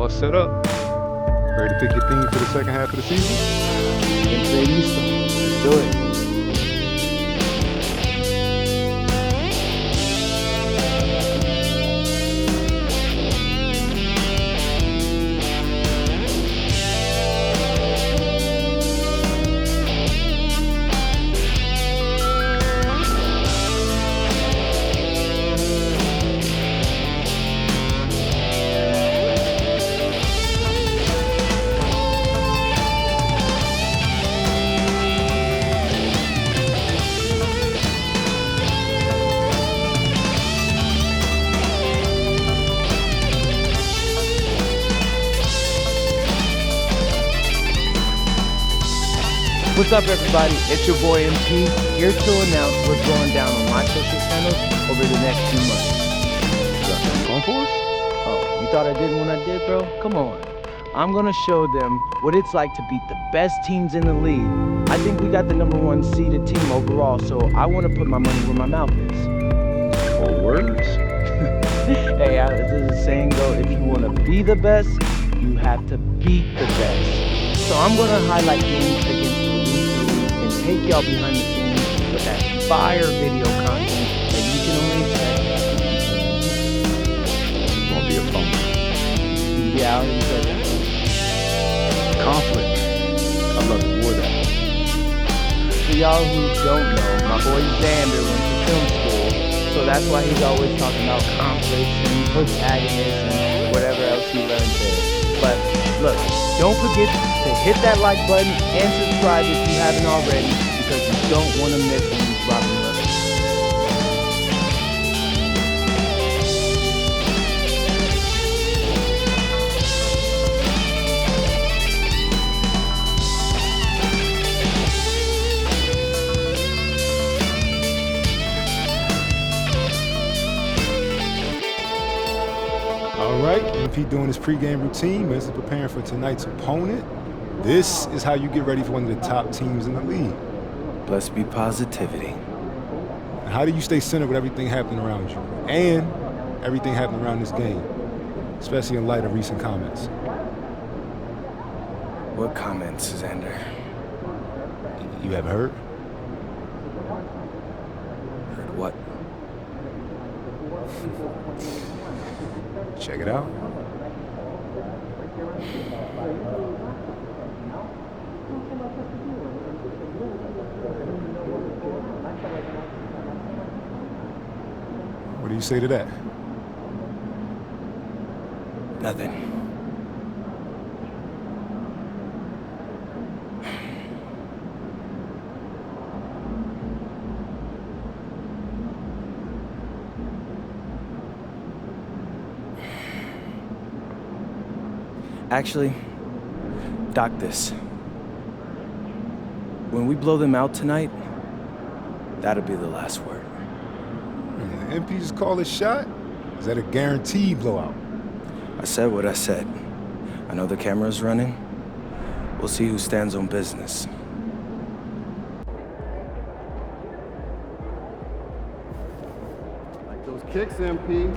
all set up. Ready to pick your theme for the second half of the season? Let's do it. What's up, everybody? It's your boy MP, here to announce what's going down on my social channels over the next few months. You got something going for us? Oh, you thought I didn't when I did, bro? Come on. I'm gonna show them what it's like to beat the best teams in the league. I think we got the #1 seeded team overall, so I want to put my money where my mouth is. Or words? Hey, there's a saying though, if you want to be the best, you have to beat the best. So I'm gonna highlight games against and take y'all behind the scenes with that fire video content that you can only expect. It's gonna be a fun one. Yeah, I already said that. Conflict. I love it. More of that. For y'all who don't know, my boy Xander went to film school, so that's why he's always talking about conflicts and protagonists and whatever else he learned there. But look, don't forget to hit that like button and subscribe if you haven't already, because you don't want to miss when we drop new episodes. All right, MP doing his pregame routine, mentally preparing for tonight's opponent. This is how you get ready for one of the top teams in the league. Blessed be positivity. And how do you stay centered with everything happening around you? And everything happening around this game, especially in light of recent comments. What comments, Xander? You have heard? Heard what? Check it out. What do you say to that? Nothing. Actually, dock this. When we blow them out tonight, that'll be the last word. MP just call his shot? Is that a guaranteed blowout? I said what I said. I know the camera's running. We'll see who stands on business. Like those kicks, MP.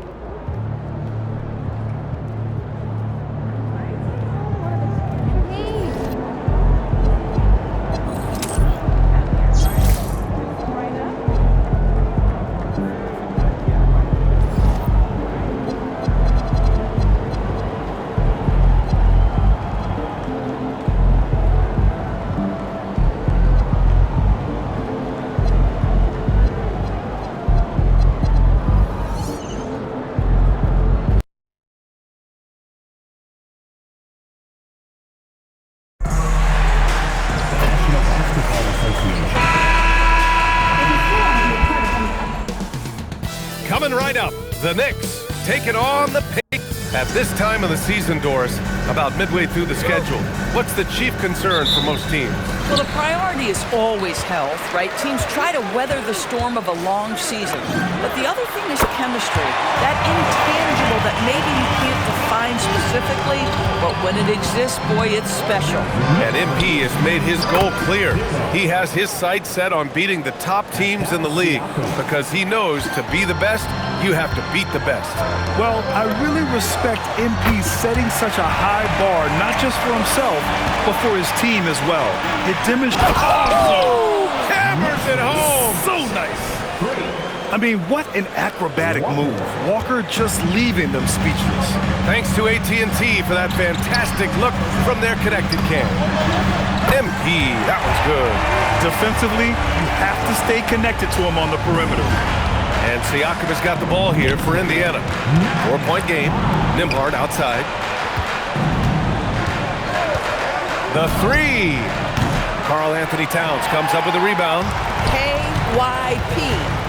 Coming right up, the Knicks taking on the Patriots. At this time of the season, Doris, about midway through the schedule, what's the chief concern for most teams? Well, the priority is always health, right? Teams try to weather the storm of a long season. But the other thing is chemistry, that intangible that maybe you can't define specifically, but when it exists, boy, it's special. And MP has made his goal clear. He has his sights set on beating the top teams in the league because he knows to be the best, you have to beat the best. Well, I really respect MP setting such a high bar, not just for himself, but for his team as well. It demonstrates... Oh! Hammers it home! So nice! I mean, what an acrobatic move. Walker just leaving them speechless. Thanks to AT&T for that fantastic look from their connected cam. MP, that was good. Defensively, you have to stay connected to him on the perimeter. And Siakam has got the ball here for Indiana. 4-point game. Nembhard outside. The three. Karl Anthony Towns comes up with a rebound. KYP.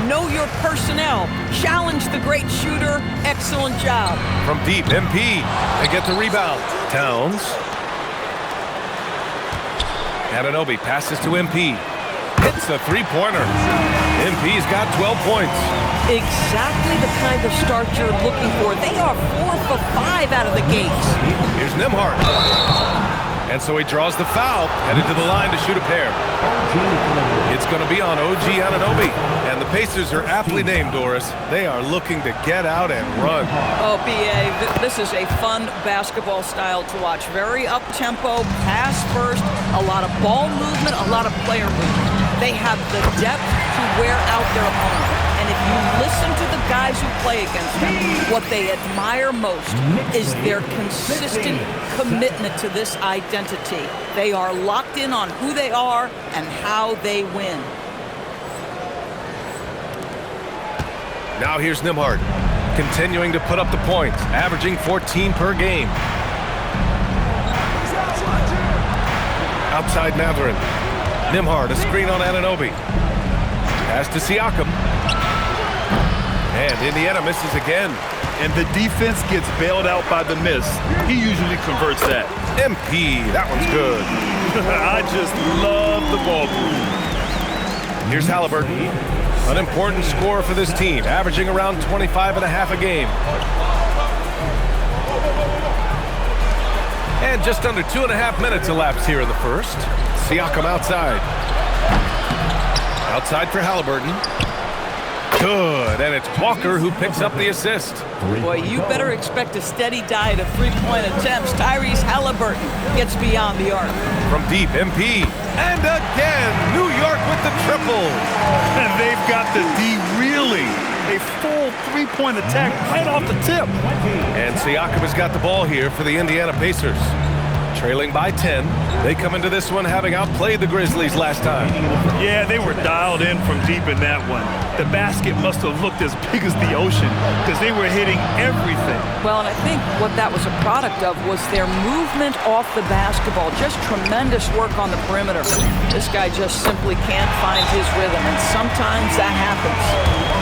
Know your personnel. Challenge the great shooter. Excellent job. From deep, MP. They get the rebound. Towns. Anunoby passes to MP. Hits the three-pointer. MP's got 12 points. Exactly the kind of start you're looking for. They are 4 for 5 out of the gates. Here's Nembhard. And so he draws the foul, headed to the line to shoot a pair. It's going to be on OG Anunoby. And the Pacers are aptly named, Doris. They are looking to get out and run. Oh, BA, this is a fun basketball style to watch. Very up-tempo, pass first, a lot of ball movement, a lot of player movement. They have the depth to wear out their opponent. And if you listen to the guys who play against them, what they admire most is their consistent commitment to this identity. They are locked in on who they are and how they win. Now here's Nembhard, continuing to put up the points, averaging 14 per game. Outside Mathurin. Nembhard, a screen on Anunoby. Pass to Siakam. And Indiana misses again. And the defense gets bailed out by the miss. He usually converts that. MP, that one's good. I just love the ball move. Here's Halliburton, an important scorer for this team, averaging around 25 and a half a game. And just under 2.5 minutes elapsed here in the first. Siakam outside. Outside for Halliburton. Good, and it's Walker who picks up the assist. Boy, you better expect a steady diet of three-point attempts. Tyrese Halliburton gets beyond the arc. From deep, MP. And again, New York with the triple. And they've got the D reeling. A full three-point attack right off the tip. And Siakam has got the ball here for the Indiana Pacers. Trailing by 10. They come into this one having outplayed the Grizzlies last time. Yeah, they were dialed in from deep in that one. The basket must have looked as big as the ocean because they were hitting everything. Well, and I think what that was a product of was their movement off the basketball. Just tremendous work on the perimeter. This guy just simply can't find his rhythm, and sometimes that happens.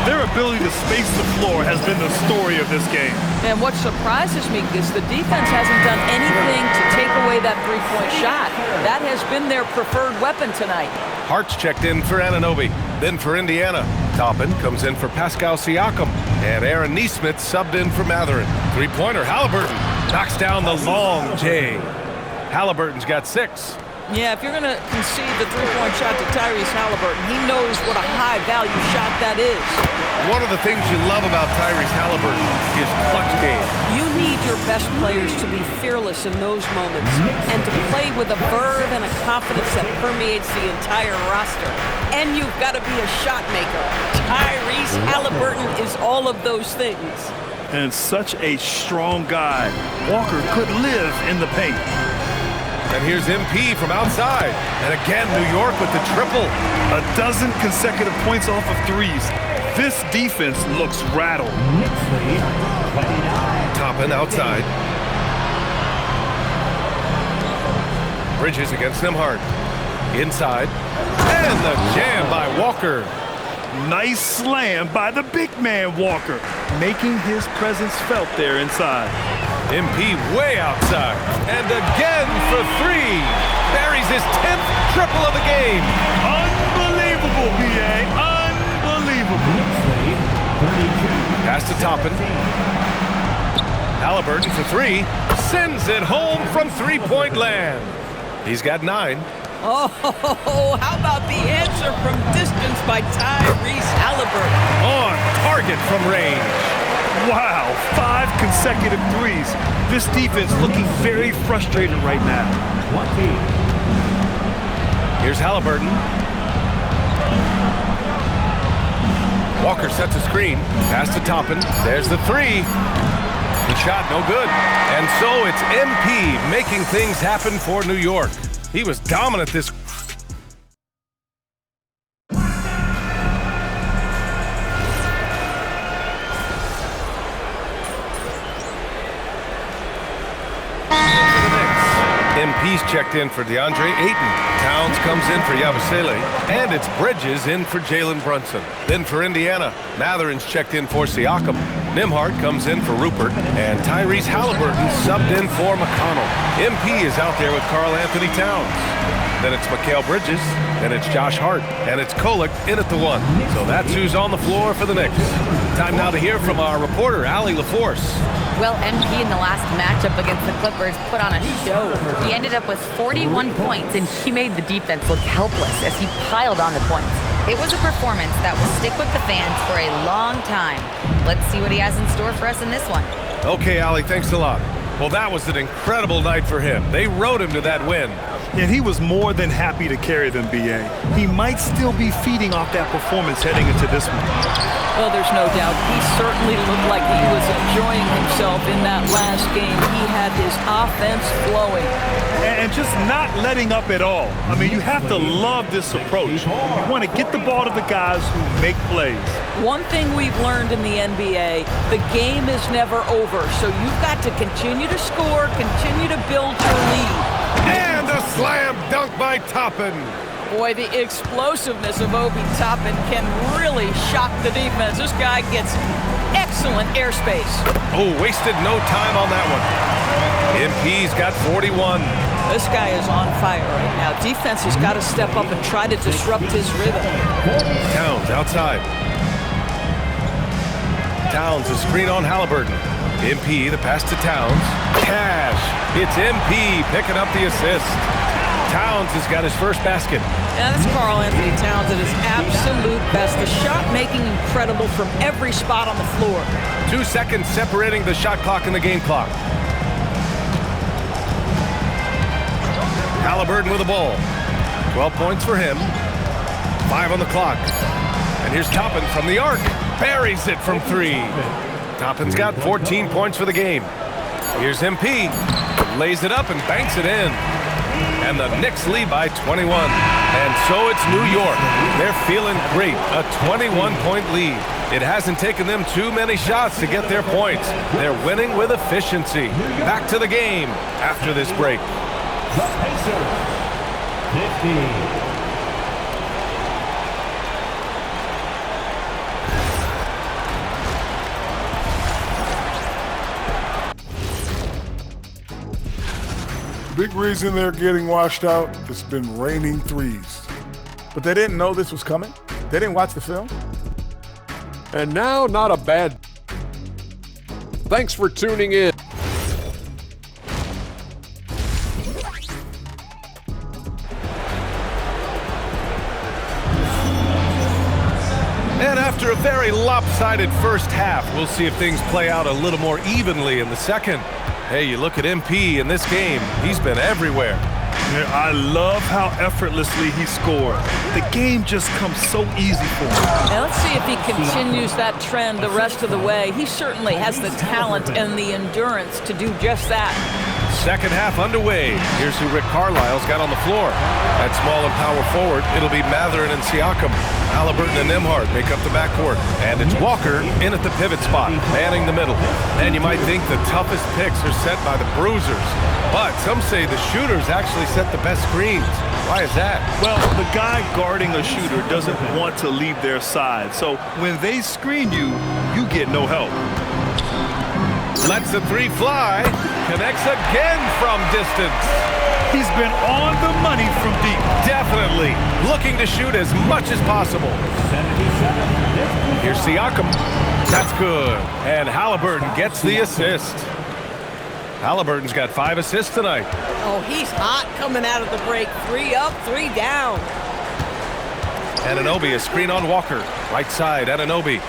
Their ability to space the floor has been the story of this game. And what surprises me is the defense hasn't done anything to take away that three-point shot. That has been their preferred weapon tonight. Hart's checked in for Anunoby. Then for Indiana, Toppin comes in for Pascal Siakam. And Aaron Nesmith subbed in for Mathurin. Three-pointer, Halliburton knocks down the long J. Halliburton's got 6. Yeah, if you're going to concede the three-point shot to Tyrese Halliburton, he knows what a high-value shot that is. One of the things you love about Tyrese Halliburton is clutch game. You need your best players to be fearless in those moments and to play with a verve and a confidence that permeates the entire roster. And you've got to be a shot maker. Tyrese Halliburton is all of those things. And such a strong guy. Walker could live in the paint. And here's MP from outside. And again, New York with the triple. A dozen consecutive points off of threes. This defense looks rattled. Toppin outside. Bridges against Nembhard. Inside. And the jam by Walker. Nice slam by the big man Walker, making his presence felt there inside. MP way outside. And again for 3. buries his 10th triple of the game. Unbelievable, B.A. Unbelievable. Pass to Toppin. Halliburton for three. Sends it home from three-point land. He's got 9. Oh, how about the answer from distance by Tyrese Halliburton? On target from range. Wow, 5 consecutive threes. This defense looking very frustrated right now. Here's Halliburton. Walker sets a screen. Pass to Toppin. There's the three. The shot no good. And so it's MP making things happen for New York. He was dominant this. MP's checked in for DeAndre Ayton. Towns comes in for Yabusele. And it's Bridges in for Jalen Brunson. Then for Indiana, Matherin's checked in for Siakam. Nimhart comes in for Rupert. And Tyrese Halliburton subbed in for McConnell. MP is out there with Karl Anthony Towns. Then it's Mikal Bridges. Then it's Josh Hart. And it's Kolek in at the 1. So that's who's on the floor for the Knicks. Time now to hear from our reporter, Allie LaForce. Well, MP in the last matchup against the Clippers put on a show. He ended up with 41 points, and he made the defense look helpless as he piled on the points. It was a performance that will stick with the fans for a long time. Let's see what he has in store for us in this one. Okay, Allie, thanks a lot. Well, that was an incredible night for him. They rode him to that win. And he was more than happy to carry them, B.A. He might still be feeding off that performance heading into this one. Well, there's no doubt. He certainly looked like he was enjoying himself in that last game. He had his offense flowing. And just not letting up at all. I mean, you have to love this approach. You want to get the ball to the guys who make plays. One thing we've learned in the NBA, the game is never over. So you've got to continue to score, continue to build your lead. And a slam dunk by Toppin. Boy, the explosiveness of Obi Toppin can really shock the defense. This guy gets excellent airspace. Oh, wasted no time on that one. MP's got 41. This guy is on fire right now. Defense has got to step up and try to disrupt his rhythm. Towns outside. Towns, a screen on Halliburton. MP, the pass to Towns. Cash. It's MP picking up the assist. Towns has got his first basket. Yeah, that's Karl Anthony Towns at his absolute best. The shot making incredible from every spot on the floor. 2 seconds separating the shot clock and the game clock. Halliburton with the ball. 12 points for him. 5 on the clock. And here's Toppin from the arc. Buries it from 3. Toppin's got 14 points for the game. Here's MP. Lays it up and banks it in. And the Knicks lead by 21. And so it's New York. They're feeling great. A 21-point lead. It hasn't taken them too many shots to get their points. They're winning with efficiency. Back to the game after this break. The Pacers, 15. Big reason they're getting washed out, it's been raining threes. But they didn't know this was coming? They didn't watch the film? And now, not a bad... Thanks for tuning in. And after a very lopsided first half, we'll see if things play out a little more evenly in the second. Hey, you look at MP in this game, he's been everywhere. Yeah, I love how effortlessly he scored. The game just comes so easy for him. Now let's see if he continues that trend the rest of the way. He certainly has the talent and the endurance to do just that. Second half underway. Here's who Rick Carlisle's got on the floor. At small and power forward, it'll be Matherin and Siakam. Halliburton and Nimhart make up the backcourt. And it's Walker in at the pivot spot, manning the middle. And you might think the toughest picks are set by the bruisers. But some say the shooters actually set the best screens. Why is that? Well, the guy guarding a shooter doesn't want to leave their side. So when they screen you, you get no help. Lets the three fly. Connects again from distance. He's been on the money from deep. Definitely looking to shoot as much as possible. Here's Siakam. That's good. And Halliburton gets the assist. Halliburton's got 5 assists tonight. Oh, he's hot coming out of the break. 3 up, 3 down. Anunoby, a screen on Walker. Right side, Anunoby.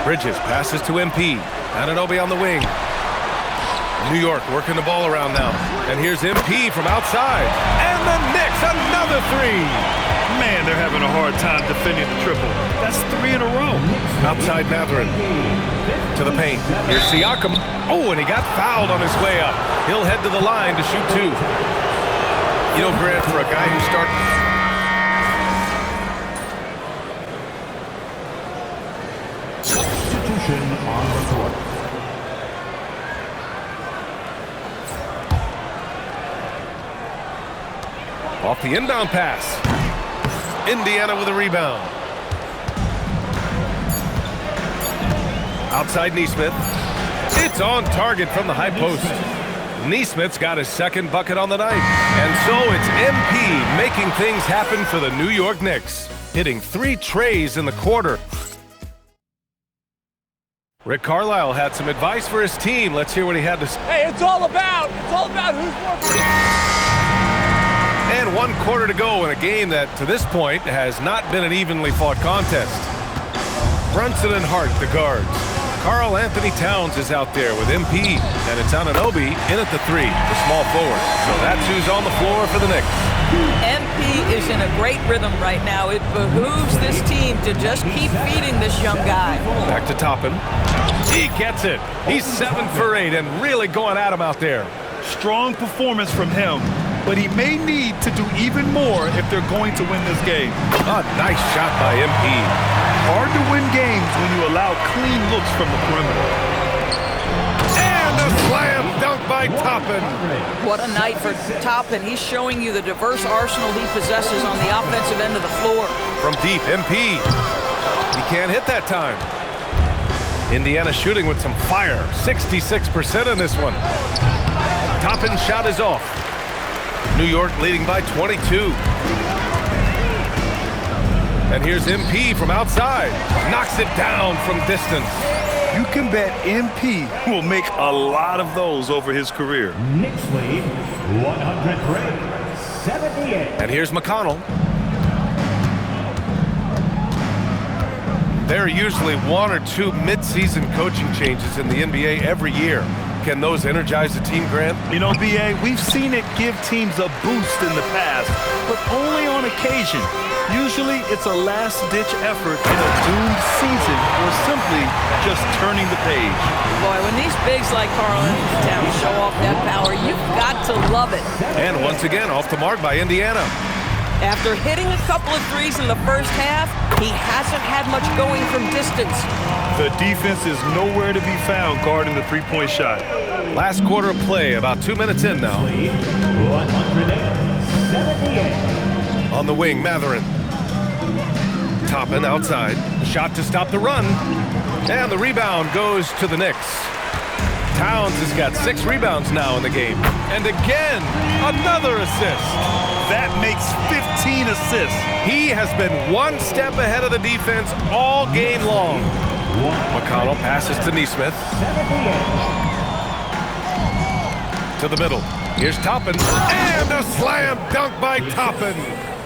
Bridges passes to MP. Anunoby on the wing. New York working the ball around now. And here's MP from outside. And the Knicks, another 3. Man, they're having a hard time defending the triple. That's 3 in a row. Outside Matherin. To the paint. Here's Siakam. Oh, and he got fouled on his way up. He'll head to the line to shoot 2. You know, Grant, for a guy who started... Substitution on the court. Off the inbound pass. Indiana with a rebound. Outside Neesmith. It's on target from the high post. Neesmith's got his 2nd bucket on the night. And so it's MP making things happen for the New York Knicks. Hitting 3 trays in the quarter. Rick Carlisle had some advice for his team. Let's hear what he had to say. Hey, it's all about who's more. And 1 quarter to go in a game that, to this point, has not been an evenly fought contest. Brunson and Hart, the guards. Karl Anthony Towns is out there with MP, and it's Anunoby in at the 3, the small forward. So that's who's on the floor for the Knicks. MP is in a great rhythm right now. It behooves this team to just keep feeding this young guy. Back to Toppin. He gets it. He's 7 for 8 and really going at him out there. Strong performance from him, but he may need to do even more if they're going to win this game. A nice shot by MP. Hard to win games when you allow clean looks from the perimeter. And a slam dunk by Toppin. What a night for Toppin. He's showing you the diverse arsenal he possesses on the offensive end of the floor. From deep, MP. He can't hit that time. Indiana shooting with some fire. 66% in this one. Toppin's shot is off. New York leading by 22. And here's MP from outside. Knocks it down from distance. You can bet MP will make a lot of those over his career. Knicks lead 103-78. And here's McConnell. There are usually 1 or 2 mid-season coaching changes in the NBA every year. Can those energize the team, Grant? You know, B.A., we've seen it give teams a boost in the past, but only on occasion. Usually, it's a last-ditch effort in a doomed season or simply just turning the page. Boy, when these bigs like Karl Anthony Towns show off that power, you've got to love it. And once again, off the mark by Indiana. After hitting a couple of threes in the first half, he hasn't had much going from distance. The defense is nowhere to be found guarding the three-point shot. Last quarter of play, about 2 minutes in now. 178. On the wing, Matherin. Toppin outside. Shot to stop the run. And the rebound goes to the Knicks. Towns has got 6 rebounds now in the game. And again, another assist. That makes 15 assists. He has been 1 step ahead of the defense all game long. McConnell passes to Neesmith. To the middle. Here's Toppin. And a slam dunk by Toppin.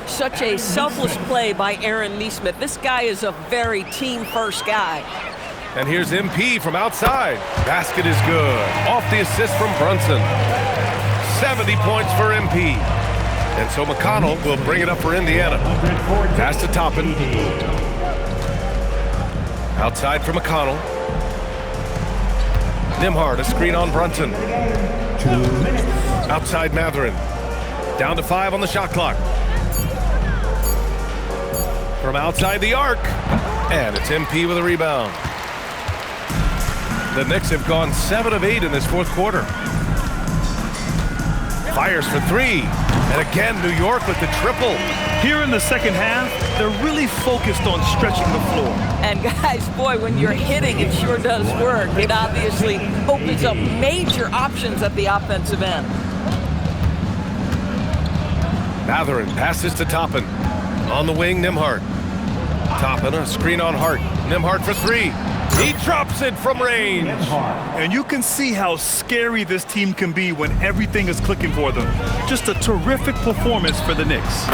Such a selfless play by Aaron Neesmith. This guy is a very team-first guy. And here's MP from outside. Basket is good. Off the assist from Brunson. 70 points for MP. And so McConnell will bring it up for Indiana. Pass to Toppin. Outside for McConnell. Nimhard, a screen on Brunson. 2 minutes. Outside Matherin. Down to 5 on the shot clock. From outside the arc. And it's MP with a rebound. The Knicks have gone 7 of 8 in this 4th quarter. Fires for 3. And again, New York with the triple. Here in the second half, they're really focused on stretching the floor. And guys, boy, when you're hitting, it sure does work. It obviously opens up major options at the offensive end. Matherin passes to Toppin. On the wing, Nembhard. Toppin, a screen on Hart. Nembhard for three. He drops it from range. And you can see how scary this team can be when everything is clicking for them. Just a terrific performance for the Knicks.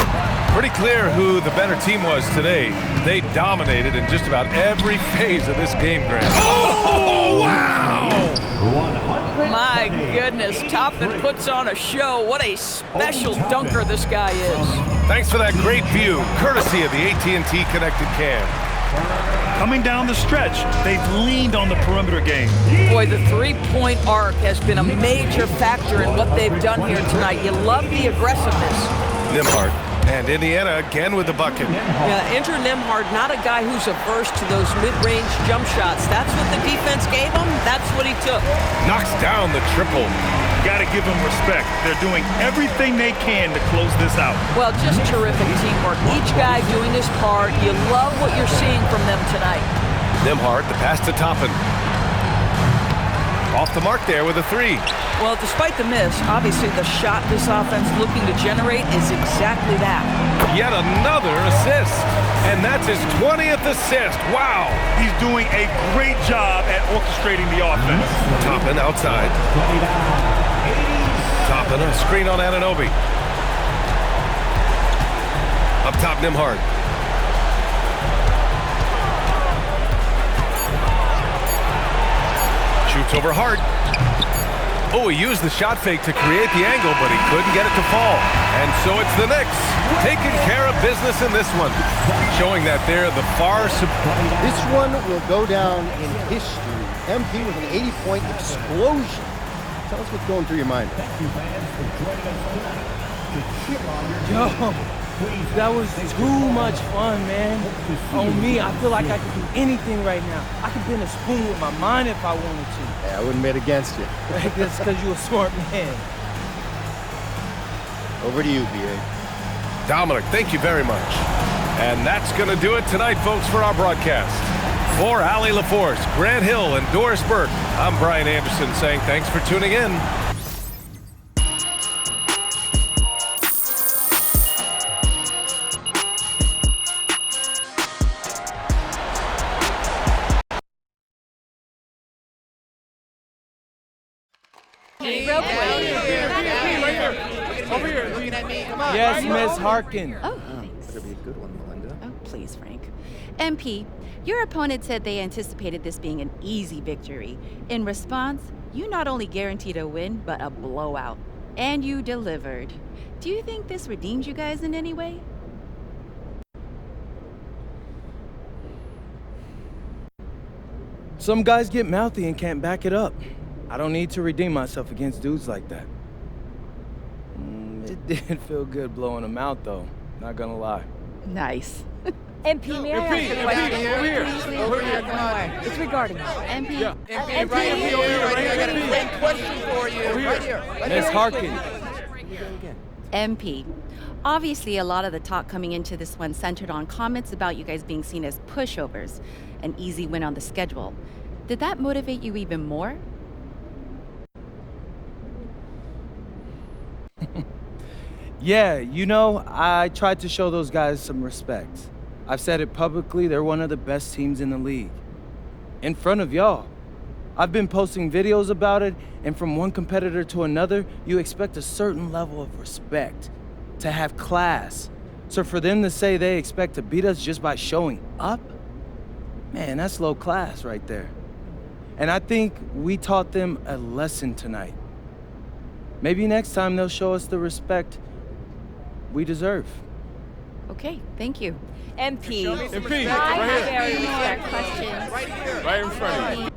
Pretty clear who the better team was today. They dominated in just about every phase of this game, Grant. Oh, wow! My goodness, Toppin puts on a show. What a special dunker this guy is. Thanks for that great view, courtesy of the AT&T Connected Cam. Coming down the stretch, they've leaned on the perimeter game. Boy, the three-point arc has been a major factor in what they've done here tonight. You love the aggressiveness. Nembhard. And Indiana again with the bucket. Yeah, Andrew Nembhard, not a guy who's averse to those mid-range jump shots. That's what the defense gave him. That's what he took. Knocks down the triple. Got to give them respect. They're doing everything they can to close this out. Well, just terrific teamwork. Each guy doing his part. You love what you're seeing from them tonight. Nembhard, the pass to Toppin. Off the mark there with a three. Well, despite the miss, obviously the shot this offense looking to generate is exactly that. Yet another assist. And that's his 20th assist. Wow. He's doing a great job at orchestrating the offense. Toppin outside. Toppin, a screen on Anunoby. Up top, Nembhard. Shoots over Hart. Oh, he used the shot fake to create the angle, but he couldn't get it to fall. And so it's the Knicks taking care of business in this one, showing that they're the far superior. This one will go down in history. MP with an 80-point explosion. Tell us what's going through your mind. Yo, that was too much fun, man. On me, I feel like I could do anything right now. I could bend a spoon with my mind if I wanted to. Yeah, I wouldn't bet against you. That's because you're a smart man. Over to you, B.A. Dominic, thank you very much. And that's going to do it tonight, folks, for our broadcast. For Allie LaForce, Grant Hill, and Doris Burke, I'm Brian Anderson saying thanks for tuning in. Over here, looking at me. Come on. Yes, Miss Harkin. Oh, thanks. Better be a good one, Melinda. Oh, please, Frank. MP, your opponent said they anticipated this being an easy victory. In response, you not only guaranteed a win, but a blowout. And you delivered. Do you think this redeems you guys in any way? Some guys get mouthy and can't back it up. I don't need to redeem myself against dudes like that. It did feel good blowing them out, though. Not gonna lie. Nice. MP, may I ask a question? Over here. Please, Over here, come on. It's regarding MP. Yeah. MP, Right here, I got a great question for you. Right here. Miss Harkin. MP. Obviously, a lot of the talk coming into this one centered on comments about you guys being seen as pushovers, an easy win on the schedule. Did that motivate you even more? Yeah, you know, I tried to show those guys some respect. I've said it publicly, they're one of the best teams in the league. In front of y'all. I've been posting videos about it, and from one competitor to another, you expect a certain level of respect, to have class. So for them to say they expect to beat us just by showing up, man, that's low class right there. And I think we taught them a lesson tonight. Maybe next time they'll show us the respect we deserve. Okay, thank you. MP. MP, I right have here. very respect questions. Right here. Right in front of you.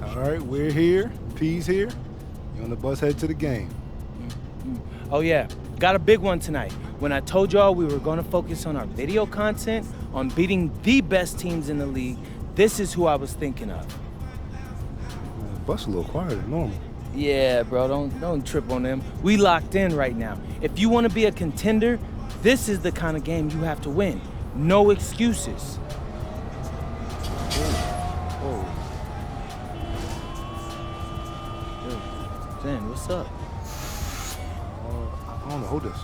All right, we're here. P's here. You on the bus head to the game. Oh yeah, got a big one tonight. When I told y'all we were gonna focus on our video content, on beating the best teams in the league, this is who I was thinking of. Buck's a little quieter than normal. Yeah, bro, don't trip on them. We locked in right now. If you want to be a contender, this is the kind of game you have to win. No excuses. Oh. Yo, Zen, what's up? I don't know. Hold this.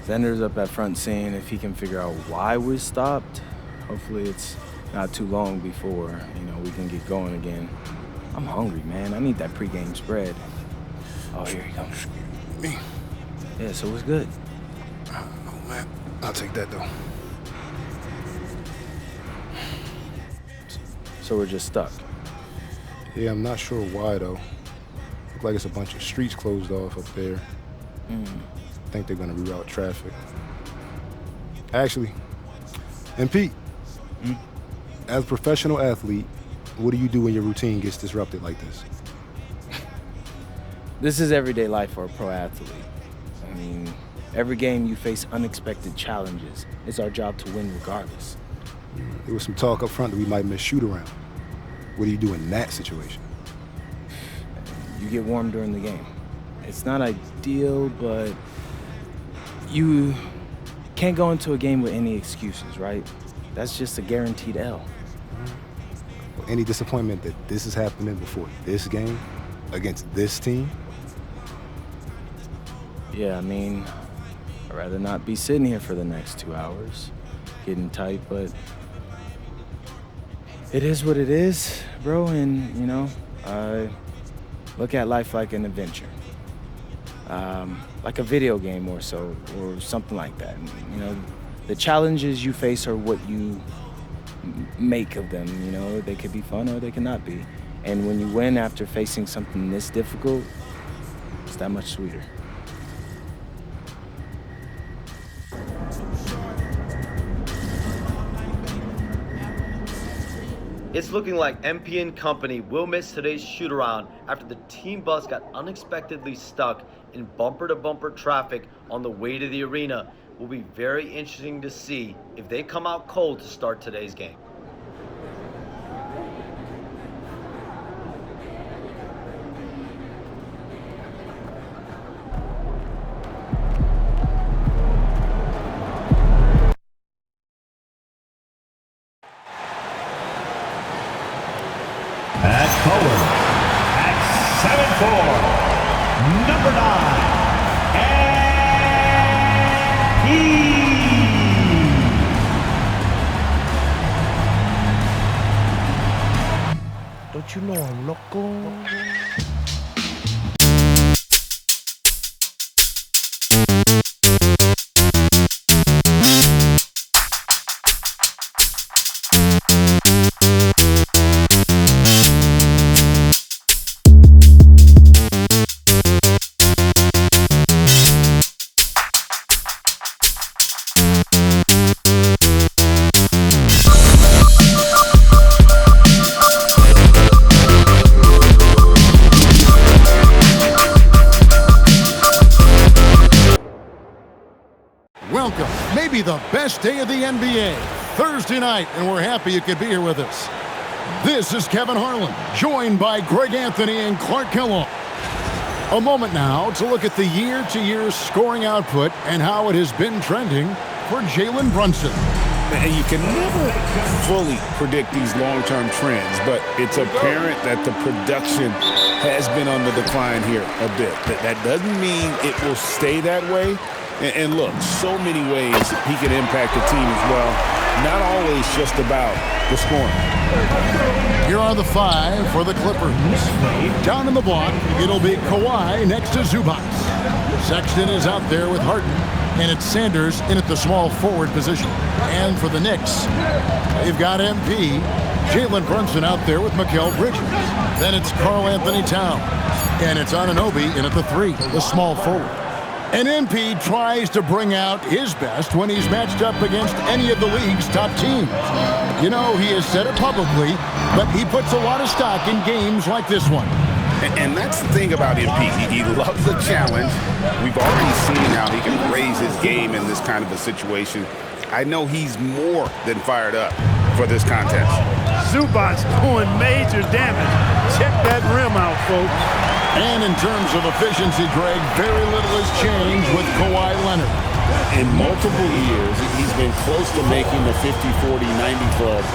Zender's up at front seeing if he can figure out why we stopped. Hopefully it's not too long before, we can get going again. I'm hungry, man. I need that pregame spread. Oh, here he comes. Me? Yeah, so what's good? Oh, man. I'll take that, though. So we're just stuck? Yeah, I'm not sure why, though. Look like it's a bunch of streets closed off up there. I think they're gonna reroute traffic. Actually, MP, as a professional athlete, what do you do when your routine gets disrupted like this? This is everyday life for a pro athlete. I mean, every game you face unexpected challenges. It's our job to win regardless. There was some talk up front that we might miss shoot around. What do you do in that situation? You get warm during the game. It's not ideal, but you can't go into a game with any excuses, right? That's just a guaranteed L. Any disappointment that this is happening before this game against this team? Yeah, I mean, I'd rather not be sitting here for the next 2 hours, getting tight, but it is what it is, bro, and, I look at life like an adventure. Like a video game or so, or something like that. The challenges you face are what you make of them, They could be fun or they cannot be. And when you win after facing something this difficult, it's that much sweeter. It's looking like MP and company will miss today's shoot-around after the team bus got unexpectedly stuck in bumper-to-bumper traffic on the way to the arena. Will be very interesting to see if they come out cold to start today's game. At forward, at 7'4", number 9, Don't you know I'm loco? Welcome, maybe the best day of the NBA, Thursday night, and we're happy you could be here with us. This is Kevin Harlan, joined by Greg Anthony and Clark Kellogg. A moment now to look at the year-to-year scoring output and how it has been trending for Jalen Brunson. And you can never fully predict these long-term trends, but it's apparent that the production has been on the decline here a bit. That doesn't mean it will stay that way. And look, so many ways he can impact the team as well. Not always just about the scoring. Here are the 5 for the Clippers. Down in the block, it'll be Kawhi next to Zubac. Sexton is out there with Harden, and it's Sanders in at the small forward position. And for the Knicks, they've got MP, Jalen Brunson out there with Mikal Bridges. Then it's Karl Anthony Towns, and it's Anunoby in at the 3, the small forward. And MP tries to bring out his best when he's matched up against any of the league's top teams. You know, he has said it publicly, but he puts a lot of stock in games like this one. And that's the thing about MP. He loves the challenge. We've already seen how he can raise his game in this kind of a situation. I know he's more than fired up for this contest. Zubac's doing major damage. Check that rim out, folks. And in terms of efficiency, Greg, very little has changed with Kawhi Leonard. In multiple years, he's been close to making the 50-40-90 club.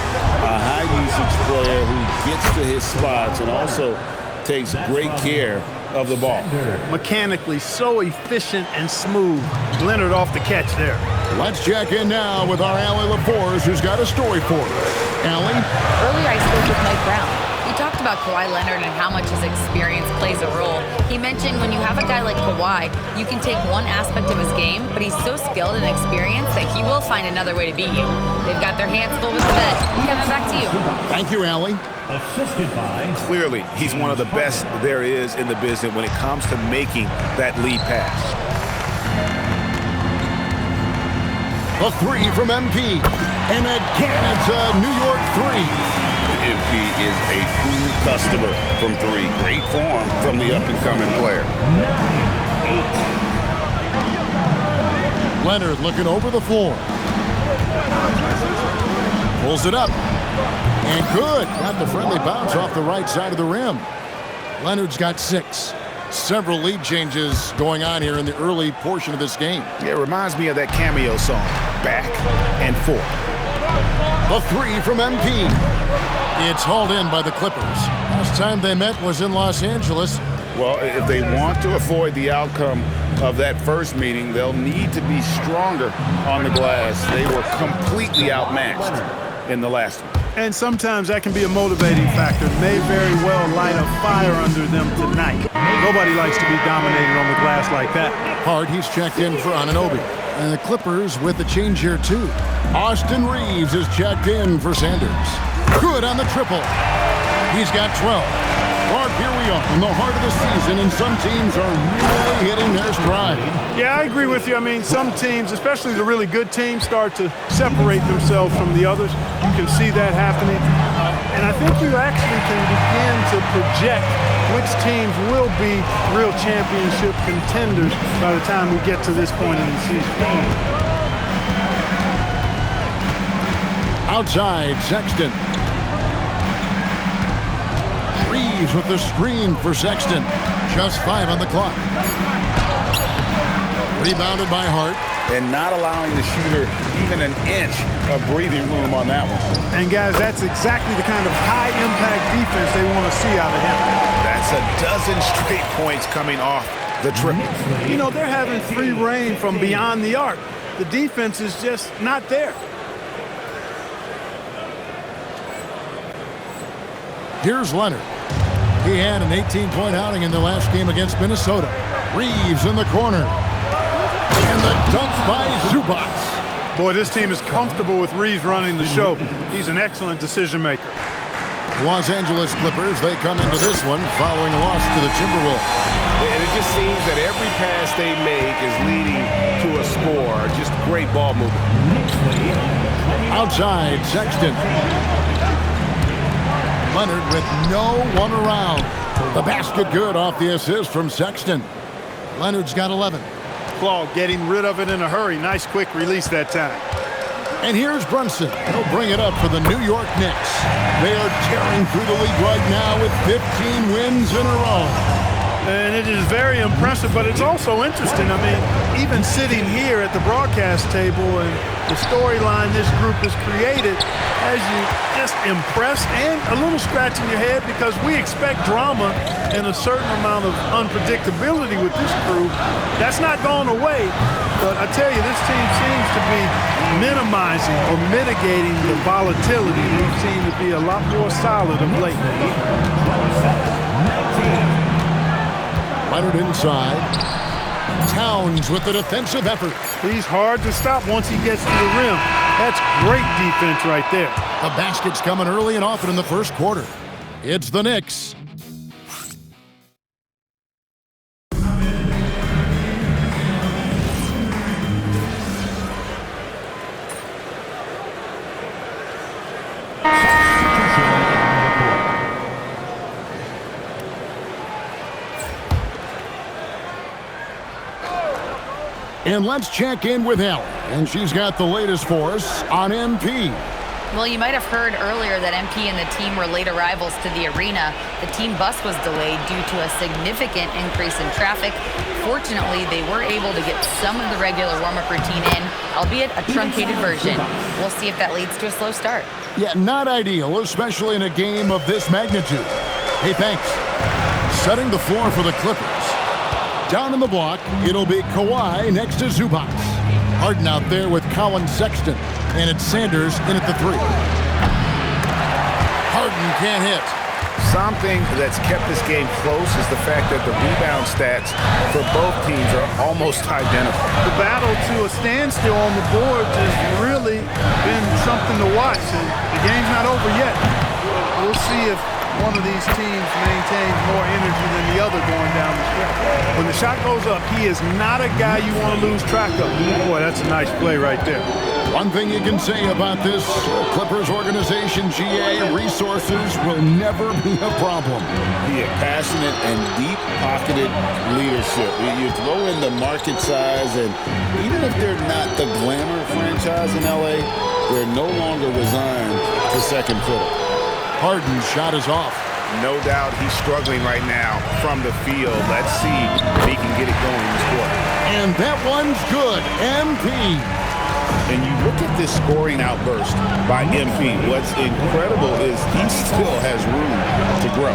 A high-usage player who gets to his spots and also takes great care of the ball. Mechanically so efficient and smooth. Leonard off the catch there. Let's check in now with our Allie LaForce, who's got a story for us. Allie? Earlier I spoke with Mike Brown. He talked about Kawhi Leonard and how much his experience plays a role. He mentioned when you have a guy like Kawhi, you can take one aspect of his game, but he's so skilled and experienced that he will find another way to beat you. They've got their hands full with the vet. Kevin, back to you. Thank you, Allie. Assisted by... Clearly, he's one of the best there is in the business when it comes to making that lead pass. A three from MP. And again, it's a New York three. MP is a true customer from three. Great form from the up-and-coming player. Leonard looking over the floor. Pulls it up. And good. Got the friendly bounce off the right side of the rim. Leonard's got 6. Several lead changes going on here in the early portion of this game. Yeah, it reminds me of that cameo song, Back and Forth. A three from MP. It's hauled in by the Clippers. Last time they met was in Los Angeles. Well, if they want to avoid the outcome of that first meeting, they'll need to be stronger on the glass. They were completely outmatched in the last one. And sometimes that can be a motivating factor. May very well light a fire under them tonight. Nobody likes to be dominated on the glass like that. Hard, he's checked in for Anunoby. And the Clippers with the change here, too. Austin Reeves is checked in for Sanders. Good on the triple. He's got 12. Clark, here we are in the heart of the season, and some teams are really hitting their stride. Yeah, I agree with you. I mean, some teams, especially the really good teams, start to separate themselves from the others. You can see that happening. And I think you actually can begin to project which teams will be real championship contenders by the time we get to this point in the season. Outside, Sexton. Reeves with the screen for Sexton. Just 5 on the clock. Rebounded by Hart. And not allowing the shooter even an inch of breathing room on that one. And guys, that's exactly the kind of high-impact defense they want to see out of him. That's a dozen straight points coming off the triple. You know, they're having free reign from beyond the arc. The defense is just not there. Here's Leonard. He had an 18-point outing in the last game against Minnesota. Reeves in the corner. And the dunk by Zubac. Boy, this team is comfortable with Reeves running the show. He's an excellent decision maker. Los Angeles Clippers, they come into this one following a loss to the Timberwolves. And it just seems that every pass they make is leading to a score. Just great ball movement. Outside, Sexton. Leonard with no one around. The basket good off the assist from Sexton. Leonard's got 11. Claw getting rid of it in a hurry. Nice quick release that time. And here's Brunson. He'll bring it up for the New York Knicks. They are tearing through the league right now with 15 wins in a row. And it is very impressive, but it's also interesting. I mean, even sitting here at the broadcast table and the storyline this group has created has you just impressed and a little scratch in your head because we expect drama and a certain amount of unpredictability with this crew. That's not going away, but I tell you, this team seems to be minimizing or mitigating the volatility. We seem to be a lot more solid of late. Leonard inside. Towns with the defensive effort. He's hard to stop once he gets to the rim. That's great defense right there. The basket's coming early and often in the first quarter. It's the Knicks. And let's check in with Helen. And she's got the latest for us on MP. Well, you might have heard earlier that MP and the team were late arrivals to the arena. The team bus was delayed due to a significant increase in traffic. Fortunately, they were able to get some of the regular warm-up routine in, albeit a truncated version. We'll see if that leads to a slow start. Yeah, not ideal, especially in a game of this magnitude. Hey, thanks. Setting the floor for the Clippers. Down in the block, it'll be Kawhi next to Zubac. Harden out there with Colin Sexton. And it's Sanders in at the 3. Harden can't hit. Something that's kept this game close is the fact that the rebound stats for both teams are almost identical. The battle to a standstill on the boards has really been something to watch. And the game's not over yet. We'll see if one of these teams maintains more energy than the other going down the stretch. When the shot goes up, he is not a guy you want to lose track of. Boy, that's a nice play right there. One thing you can say about this Clippers organization, GA, resources will never be a problem. Yeah, passionate and deep-pocketed leadership. You throw in the market size, and even if they're not the glamour franchise in LA, they're no longer resigned to second fiddle. Harden's shot is off. No doubt he's struggling right now from the field. Let's see if he can get it going this quarter. And that one's good. MP. And you look at this scoring outburst by MP. What's incredible is he still has room to grow.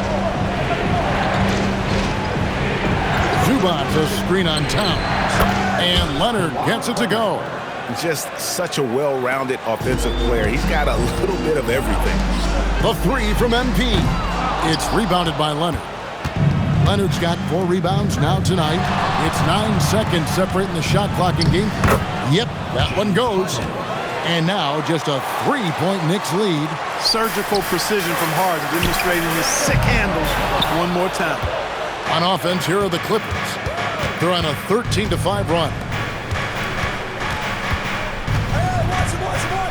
Zubac a screen on Towns. And Leonard gets it to go. Just such a well-rounded offensive player. He's got a little bit of everything. The 3 from MP. It's rebounded by Leonard. Leonard's got 4 rebounds now tonight. It's 9 seconds separating the shot clock in game. Yep, that one goes. And now just a 3-point Knicks lead. Surgical precision from Harden, demonstrating his sick handles one more time. On offense, here are the Clippers. They're on a 13-5 run.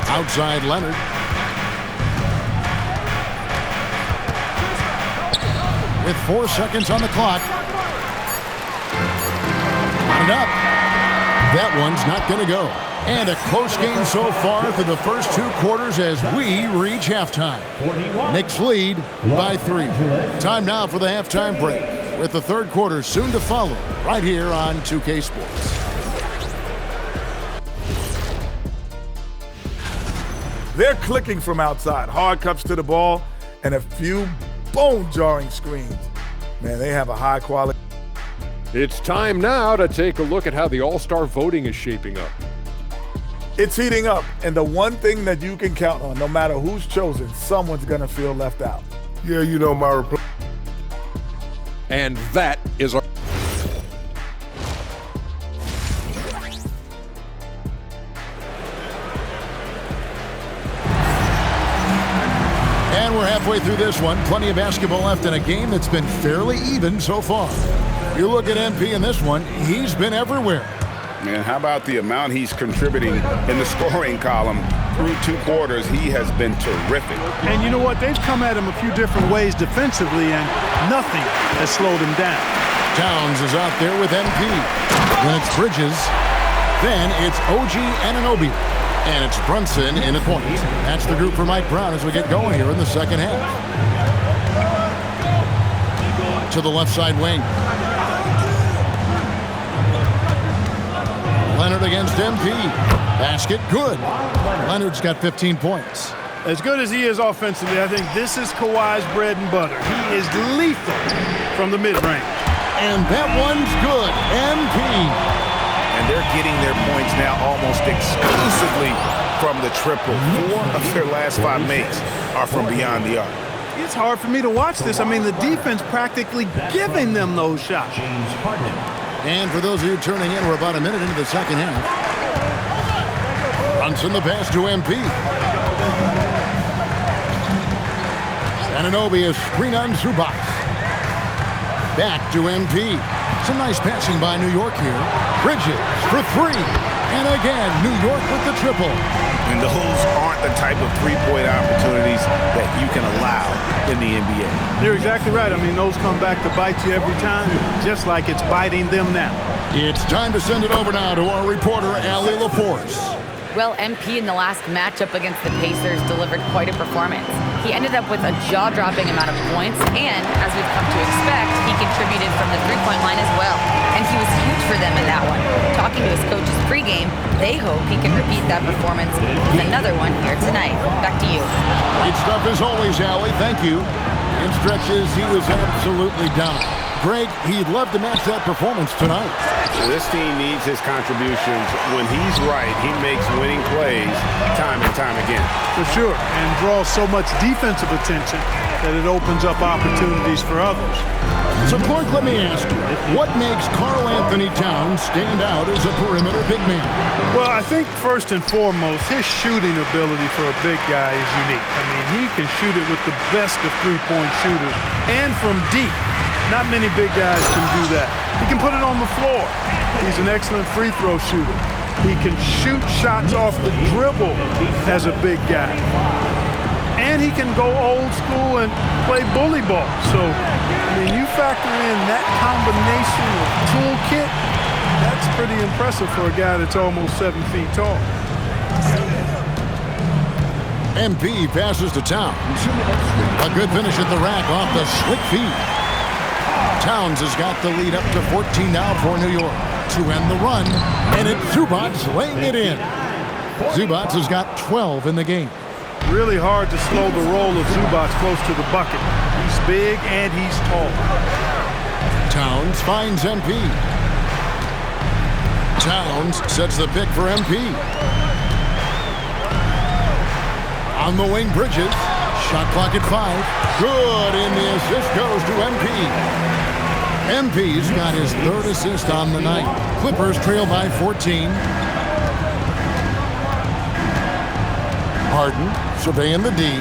Outside Leonard. With 4 seconds on the clock. Got it up. That one's not going to go. And a close game so far through the first 2 quarters as we reach halftime. Knicks lead by 3. Time now for the halftime break, with the third quarter soon to follow right here on 2K Sports. They're clicking from outside. Hard cups to the ball and a few bone-jarring screens. Man, they have a high quality. It's time now to take a look at how the All-Star voting is shaping up. It's heating up, and the one thing that you can count on, no matter who's chosen, someone's going to feel left out. Yeah, you know my reply. And that is our... And we're halfway through this one. Plenty of basketball left in a game that's been fairly even so far. You look at MP in this one, he's been everywhere. Man, how about the amount he's contributing in the scoring column? Through 2 quarters, he has been terrific. And you know what? They've come at him a few different ways defensively, and nothing has slowed him down. Towns is out there with MP. Then it's Bridges. Then it's OG Anunoby. And it's Brunson in a point. That's the group for Mike Brown as we get going here in the second half. To the left side wing. Leonard against MP. Basket, good. Leonard's got 15 points. As good as he is offensively, I think this is Kawhi's bread and butter. He is lethal from the mid-range. And that one's good. MP. And they're getting their points now almost exclusively from the triple. 4 of their last 5 makes are from beyond the arc. It's hard for me to watch this. I mean, the defense practically giving them those shots. And for those of you turning in, we're about a minute into the second half. Brunson the pass to MP. Anunoby is screen on Zubac. Back to MP. Some nice passing by New York here. Bridges for 3. And again, New York with the triple. And those aren't the type of three-point opportunities that you can allow in the NBA. You're exactly right. I mean, those come back to bite you every time, just like it's biting them now. It's time to send it over now to our reporter, Allie LaForce. Well, MP in the last matchup against the Pacers delivered quite a performance. He ended up with a jaw-dropping amount of points, and as we've come to expect, he contributed from the three-point line as well. And he was huge for them in that one. Talking to his coaches pregame, they hope he can repeat that performance with another one here tonight. Back to you. Great stuff as always, Allie. Thank you. In stretches, he was absolutely dominant. Greg, he'd love to match that performance tonight. This team needs his contributions. When he's right, he makes winning plays time and time again. For sure, and draws so much defensive attention that it opens up opportunities for others. So, Clark, let me ask you, what makes Karl Anthony Towns stand out as a perimeter big man? Well, I think first and foremost, his shooting ability for a big guy is unique. I mean, he can shoot it with the best of three-point shooters and from deep. Not many big guys can do that. He can put it on the floor. He's an excellent free throw shooter. He can shoot shots off the dribble as a big guy. And he can go old school and play bully ball. So, I mean, you factor in that combination of toolkit, that's pretty impressive for a guy that's almost 7 feet tall. MP passes to Towns. A good finish at the rack off the slick feed. Towns has got the lead up to 14 now for New York to end the run, and it's Zubac laying it in. Zubac has got 12 in the game. Really hard to slow the roll of Zubac close to the bucket. He's big and he's tall. Towns finds MP. Towns sets the pick for MP. On the wing, Bridges. Shot clock at 5. Good, and the assist goes to MP. MP's got his third assist on the night. Clippers trail by 14. Harden surveying the D.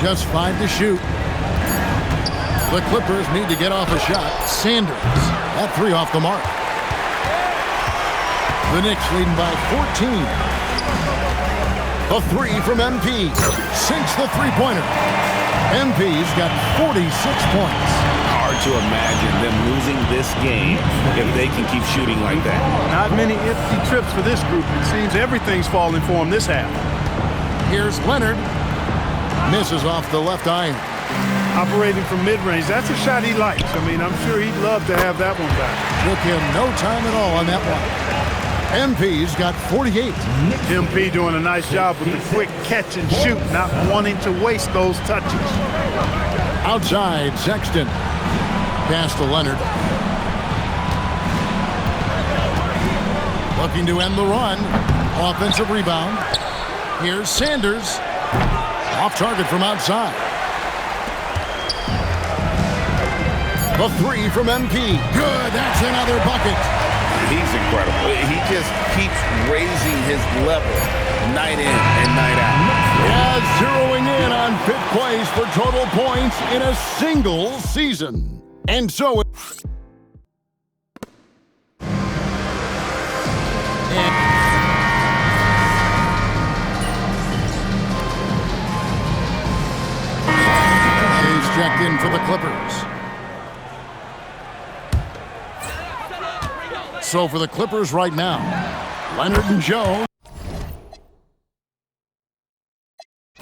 Just 5 to shoot. The Clippers need to get off a shot. Sanders, that 3 off the mark. The Knicks leading by 14. A 3 from MP. Sinks the three-pointer. MP's got 46 points. Hard to imagine them losing this game if they can keep shooting like that. Not many empty trips for this group. It seems everything's falling for them this half. Here's Leonard. Misses off the left iron. Operating from mid-range. That's a shot he likes. I mean, I'm sure he'd love to have that one back. Took him no time at all on that one. MP's got 48. MP doing a nice job with the quick catch and shoot, not wanting to waste those touches. Outside, Sexton. Pass to Leonard. Looking to end the run. Offensive rebound. Here's Sanders. Off target from outside. The 3 from MP. Good, that's another bucket. He's incredible. He just keeps raising his level night in and night out. Yeah, zeroing in on 5th place for total points in a single season. And so he's checked in for the Clippers. So for the Clippers right now, Leonard and Joe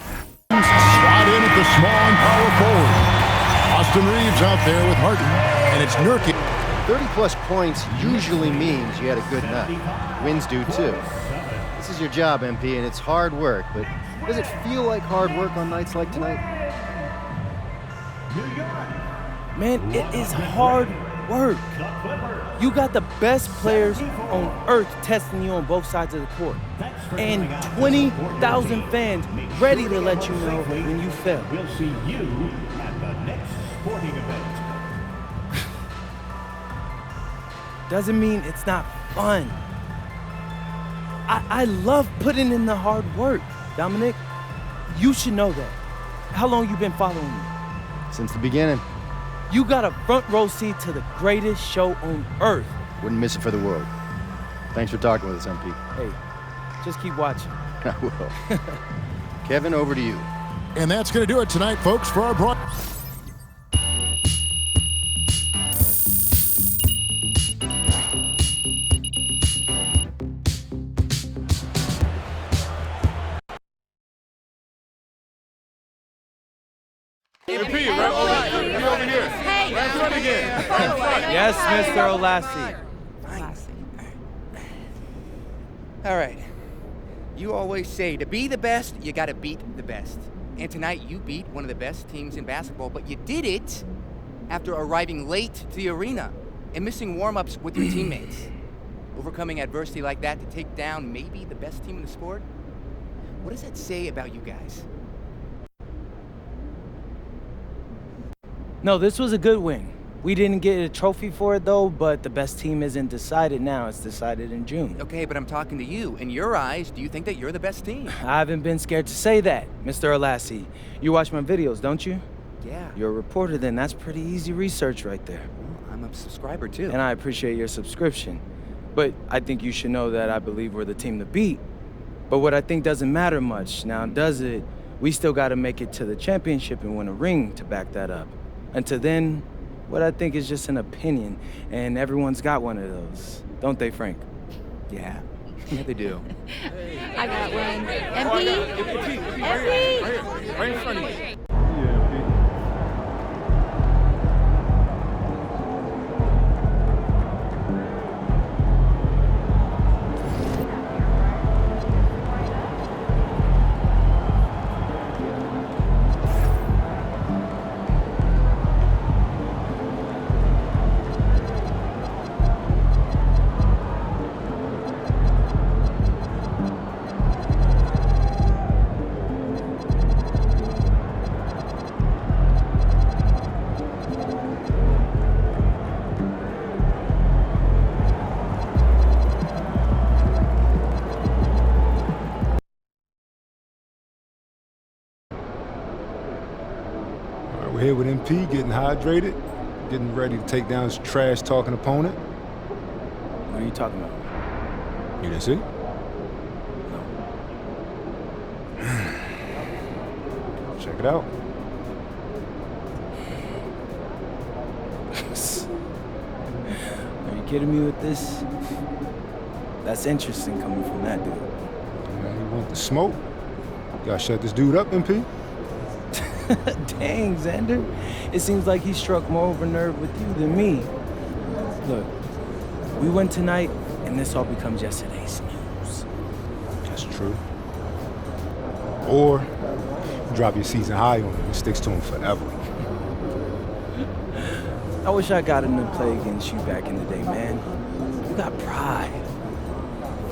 slide in at the small and power forward. Austin Reeves out there with Harden, and it's Nurkic. 30-plus points usually means you had a good night. Wins do too. This is your job, MP, and it's hard work, but does it feel like hard work on nights like tonight? Man, it is hard work. You got the best players on earth testing you on both sides of the court. And 20,000 fans ready to let you know when you fail. We'll see you at the next sporting event. Doesn't mean it's not fun. I love putting in the hard work, Dominic. You should know that. How long you been following me? Since the beginning. You got a front row seat to the greatest show on earth. Wouldn't miss it for the world. Thanks for talking with us, MP. Hey, just keep watching. I will. Kevin, over to you. And that's going to do it tonight, folks, for our broad. MP, right over here. Hey! Right in front again. Right in front. Yes, Mr. Olassie. All right. You always say to be the best, you got to beat the best. And tonight you beat one of the best teams in basketball, but you did it after arriving late to the arena and missing warm-ups with your teammates. Overcoming adversity like that to take down maybe the best team in the sport? What does that say about you guys? No, this was a good win. We didn't get a trophy for it, though, but the best team isn't decided now. It's decided in June. Okay, but I'm talking to you. In your eyes, do you think that you're the best team? I haven't been scared to say that, Mr. Olassie. You watch my videos, don't you? Yeah. You're a reporter, then. That's pretty easy research right there. Well, I'm a subscriber, too. And I appreciate your subscription. But I think you should know that I believe we're the team to beat. But what I think doesn't matter much. Now, does it? We still got to make it to the championship and win a ring to back that up. Until then, what I think is just an opinion, and everyone's got one of those. Don't they, Frank? Yeah. Yeah, they do. I got one. MP? MP? Right in front of you. We're here with MP, getting hydrated, getting ready to take down his trash-talking opponent. What are you talking about? You didn't see? No. Check it out. Are you kidding me with this? That's interesting coming from that dude. Man, you want the smoke? Gotta shut this dude up, MP. Dang, Xander. It seems like he struck more of a nerve with you than me. Look, we win tonight, and this all becomes yesterday's news. That's true. Or you drop your season high on him and sticks to him forever. I wish I got him to play against you back in the day, man. You got pride.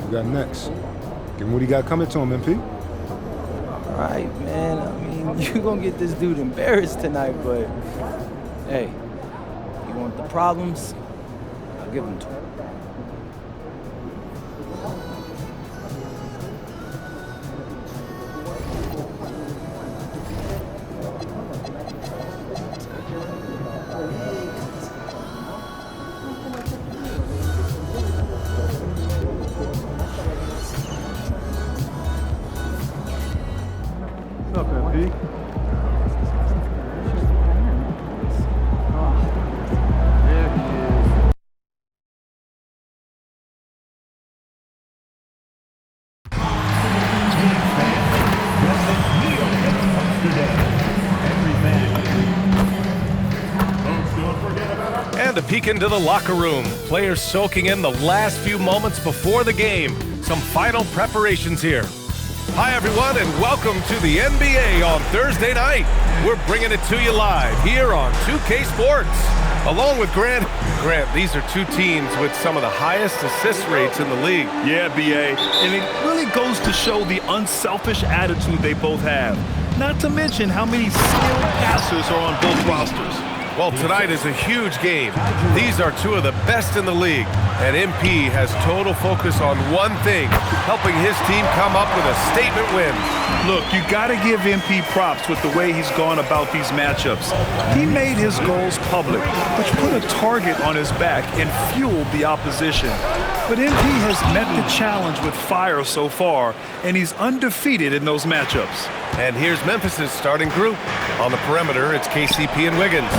You got next. Give him what he got coming to him, MP. All right, man. I mean, you're gonna get this dude embarrassed tonight, but hey, you want the problems? I'll give them to him. What's up, MP? And a peek into the locker room. Players soaking in the last few moments before the game. Some final preparations here. Hi, everyone, and welcome to the NBA on Thursday night. We're bringing it to you live here on 2K Sports. Along with Grant. Grant, these are two teams with some of the highest assist rates in the league. Yeah, BA. And it really goes to show the unselfish attitude they both have. Not to mention how many skilled passers are on both rosters. Well, tonight is a huge game. These are two of the best in the league, and MP has total focus on one thing, helping his team come up with a statement win. Look, you got to give MP props with the way he's gone about these matchups. He made his goals public, which put a target on his back and fueled the opposition. But MP has met the challenge with fire so far, and he's undefeated in those matchups. And here's Memphis's starting group. On the perimeter, it's KCP and Wiggins.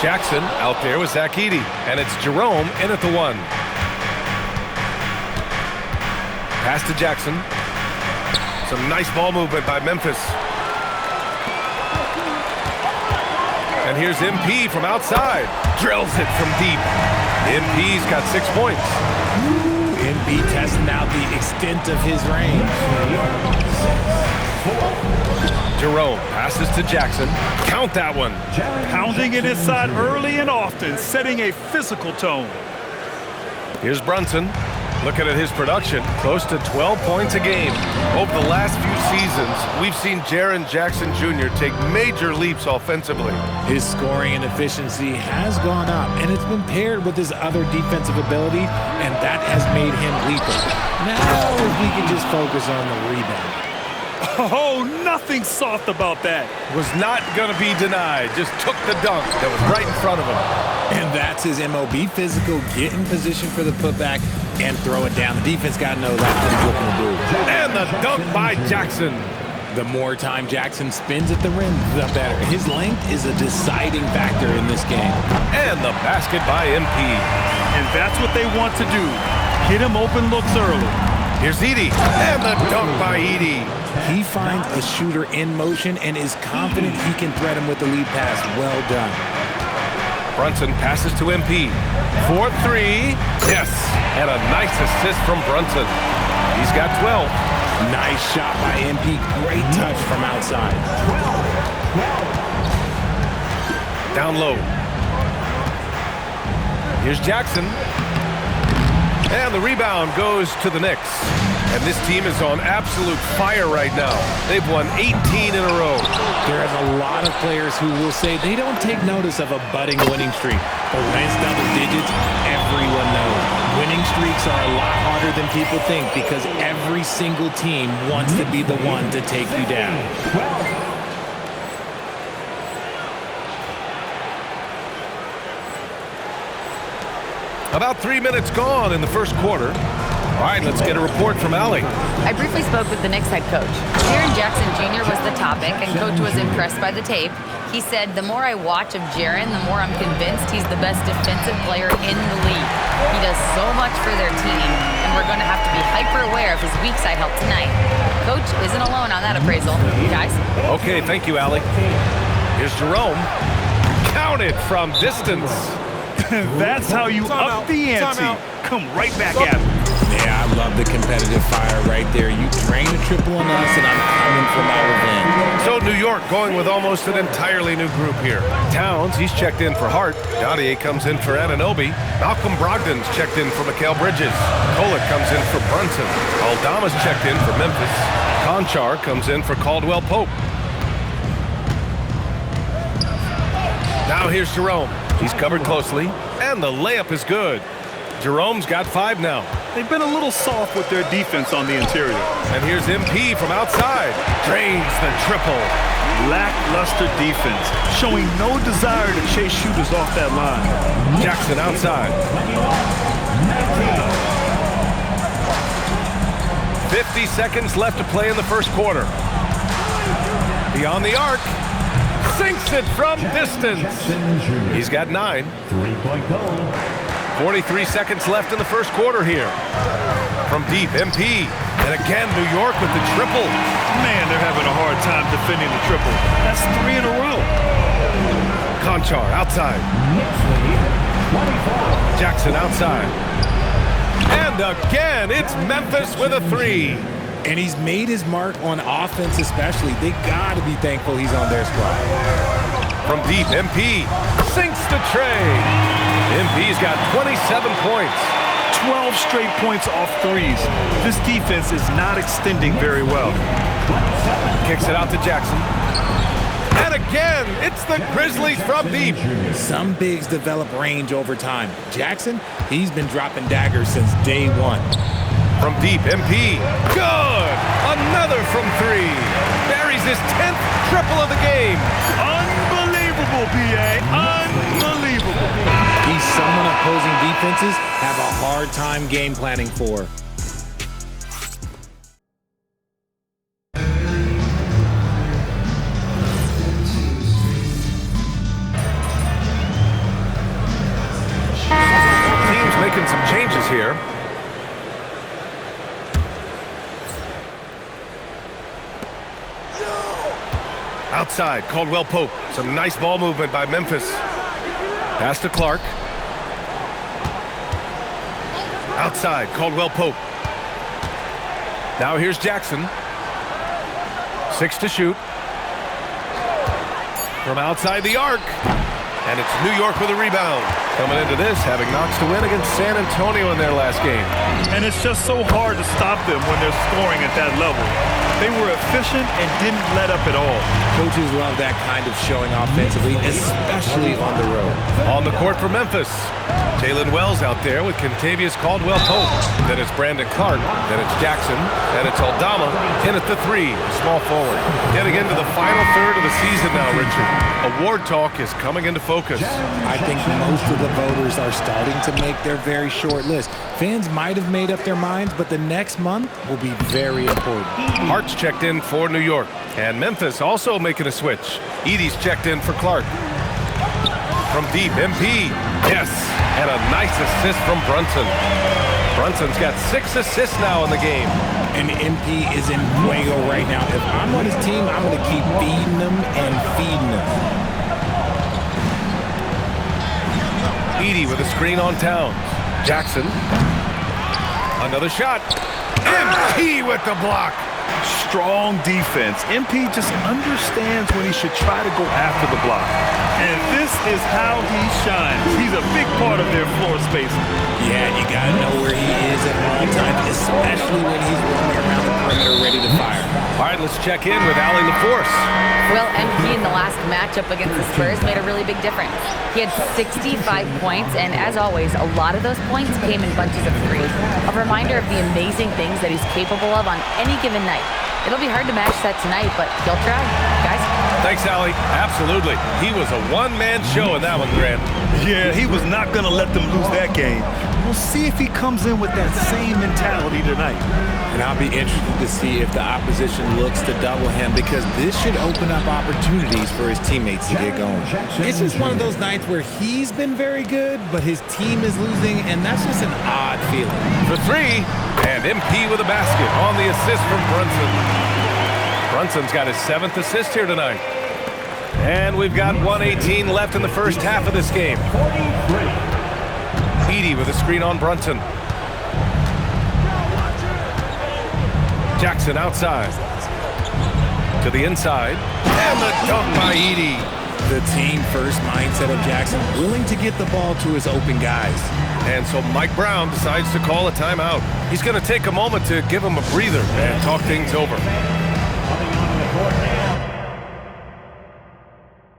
Jackson out there with Zach Edey, and it's Jerome in at the 1. Pass to Jackson. Some nice ball movement by Memphis. And here's MP from outside. Drills it from deep. MP's got 6 points. MP testing out the extent of his range. Jerome passes to Jackson. Count that one. Pounding it inside early and often, setting a physical tone. Here's Brunson. Looking at his production, close to 12 points a game. Over the last few seasons, we've seen Jaren Jackson Jr. take major leaps offensively. His scoring and efficiency has gone up, and it's been paired with his other defensive ability, and that has made him lethal. Now, if we can just focus on the rebound. Oh, nothing soft about that. Was not going to be denied. Just took the dunk that was right in front of him. And that's his MOB physical. Get in position for the putback and throw it down. The defense got to know that's what he's looking to do. And the dunk by Jackson. The more time Jackson spins at the rim, the better. His length is a deciding factor in this game. And the basket by MP. And that's what they want to do. Get him open looks early. Here's Edey. And the dunk by Edey. He finds the shooter in motion and is confident he can thread him with the lead pass. Well done. Brunson passes to MP. 4-3. Yes. And a nice assist from Brunson. He's got 12. Nice shot by MP. Great touch from outside. Down low. Here's Jackson. And the rebound goes to the Knicks. And this team is on absolute fire right now. They've won 18 in a row. There's a lot of players who will say they don't take notice of a budding winning streak. But when it's double digits, everyone knows. Winning streaks are a lot harder than people think because every single team wants to be the one to take you down. About 3 minutes gone in the first quarter. All right, let's get a report from Allie. I briefly spoke with the Knicks head coach. Jaren Jackson Jr. was the topic, and Coach was impressed by the tape. He said, the more I watch of Jaren, the more I'm convinced he's the best defensive player in the league. He does so much for their team, and we're going to have to be hyper-aware of his weak side help tonight. Coach isn't alone on that appraisal. Guys? Okay, thank you, Allie. Here's Jerome. Count it from distance. That's how you up the ante. Come right back at him. Yeah, I love the competitive fire right there. You drain a triple on us, and I'm coming for my revenge. So New York going with almost an entirely new group here. Towns, he's checked in for Hart. Gautier comes in for Anunoby. Malcolm Brogdon's checked in for Mikal Bridges. Kolek comes in for Brunson. Aldama's checked in for Memphis. Conchar comes in for Caldwell Pope. Now here's Jerome. He's covered closely, and the layup is good. Jerome's got 5 now. They've been a little soft with their defense on the interior. And here's MP from outside. Drains the triple. Lackluster defense, showing no desire to chase shooters off that line. Jackson outside. 50 seconds left to play in the first quarter. Beyond the arc. Sinks it from distance. He's got 9. 43 seconds left in the first quarter here. From deep, MP. And again, New York with the triple. Man, they're having a hard time defending the triple. That's 3 in a row. Conchar outside. Jackson outside. And again, it's Memphis with a 3. And he's made his mark on offense especially. They got to be thankful he's on their squad. From deep, MP sinks the tray. MP's got 27 points. 12 straight points off threes. This defense is not extending very well. Kicks it out to Jackson. And again, it's the Grizzlies from deep. Some bigs develop range over time. Jackson, he's been dropping daggers since day one. From deep, MP. Good! Another from 3. Buries his 10th triple of the game. Unbelievable, B.A. Unbelievable. He's someone opposing defenses have a hard time game planning for. Team's making some changes here. Outside, Caldwell Pope. Some nice ball movement by Memphis. Pass to Clark. Outside, Caldwell Pope. Now here's Jackson. 6 to shoot. From outside the arc. And it's New York with a rebound. Coming into this, having Knox to win against San Antonio in their last game. And it's just so hard to stop them when they're scoring at that level. They were efficient and didn't let up at all. Coaches love that kind of showing offensively, especially on the road. On the court for Memphis. Jalen Wells out there with Contavious Caldwell-Pope. Then it's Brandon Clark. Then it's Jackson. Then it's Aldama. In at the 3, small forward. Getting into the final third of the season now, Richard. Award talk is coming into focus. I think most of the voters are starting to make their very short list. Fans might have made up their minds, but the next month will be very important. Hart's checked in for New York. And Memphis also making a switch. Edey's checked in for Clark. From deep, MP. Yes, and a nice assist from Brunson. Brunson's got 6 assists now in the game. And MP is in fuego right now. If I'm on his team, I'm going to keep feeding them and feeding them. Edey with a screen on Towns. Jackson. Another shot. MP with the block. Strong defense. MP just understands when he should try to go after the block. And this is how he shines. He's a big part of their floor spacing. Yeah, you got to know where he is at all times, especially when he's roaming around the perimeter ready to fire. All right, let's check in with Allie LaForce. Well, MP in the last matchup against the Spurs made a really big difference. He had 65 points, and as always, a lot of those points came in bunches of 3. A reminder of the amazing things that he's capable of on any given night. It'll be hard to match that tonight, but he'll try. Guys? Thanks, Allie. Absolutely. He was a one-man show in that one, Grant. Yeah, he was not going to let them lose that game. We'll see if he comes in with that same mentality tonight. And I'll be interested to see if the opposition looks to double him, because this should open up opportunities for his teammates to get going. It's just one of those nights where he's been very good, but his team is losing, and that's just an odd feeling. For 3, and MP with a basket on the assist from Brunson. Brunson's got his 7th assist here tonight. And we've got 1:18 left in the first half of this game. Edey with a screen on Brunson. Jackson outside. To the inside. And the dunk by Edey. The team-first mindset of Jackson, willing to get the ball to his open guys. And so Mike Brown decides to call a timeout. He's going to take a moment to give him a breather and talk things over.